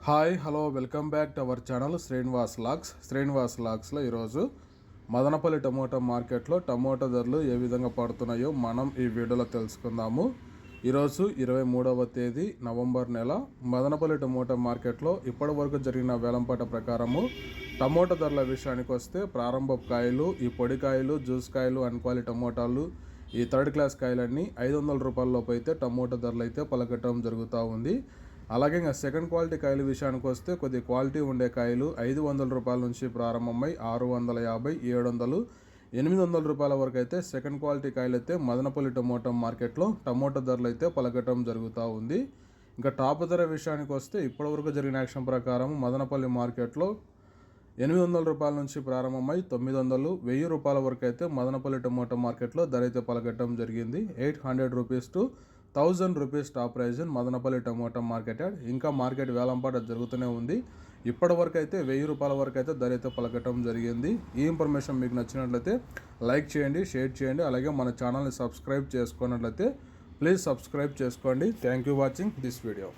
Hello welcome back to our channel Srinivas లాగ్స్లో ఈరోజు Madanapalle tomato మార్కెట్లో టమోటా ధరలు ఏ విధంగా పడుతున్నాయో మనం ఈ వీడియోలో తెలుసుకుందాము. ఈరోజు 23వ తేదీ నవంబర్ నెల మదనపల్లి టమోటా మార్కెట్లో ఇప్పటి వరకు జరిగిన వేలంపాట ప్రకారము టమోటా ధరల విషయానికి వస్తే ప్రారంభపు కాయలు, ఈ పొడి కాయలు, జ్యూస్ కాయలు, అన్క్వాలిటీ టమోటాలు, ఈ థర్డ్ క్లాస్ కాయలన్నీ 500 రూపాయల లోపు అయితే టమోటా ధరలు అయితే పలకటం జరుగుతూ ఉంది. అలాగే ఇంకా సెకండ్ క్వాలిటీ కాయల విషయానికి వస్తే కొద్ది క్వాలిటీ ఉండే కాయలు 500 రూపాయల నుంచి ప్రారంభమై 650, 700, 800 రూపాయల వరకు అయితే సెకండ్ క్వాలిటీ కాయలు అయితే మదనపల్లి టమోటా మార్కెట్లో టమోటా ధరలు అయితే పలకటం జరుగుతూ ఉంది. ఇంకా టాప్ ధర విషయానికి వస్తే ఇప్పటివరకు జరిగిన యాక్షన్ ప్రకారం మదనపల్లి మార్కెట్లో 800 రూపాయల నుంచి ప్రారంభమై 900, 1000 రూపాయల వరకు అయితే మదనపల్లి టమోటా మార్కెట్లో ధర అయితే పలకటం జరిగింది. 800 rupees to 1000 rupees top prize in Madanapalle tomato market. ఇంకా మార్కెట్ వేలంపాట జరుగుతూనే ఉంది. ఇప్పటి వరకు అయితే 1000 రూపాయల వరకు అయితే ధర అయితే పలకటం జరిగింది. ఈ ఇన్ఫర్మేషన్ మీకు నచ్చినట్లయితే లైక్ చేయండి, షేర్ చేయండి. అలాగే మన ఛానల్ని సబ్స్క్రైబ్ చేసుకున్నట్లయితే ప్లీజ్ సబ్స్క్రైబ్ చేసుకోండి. Thank you watching this video.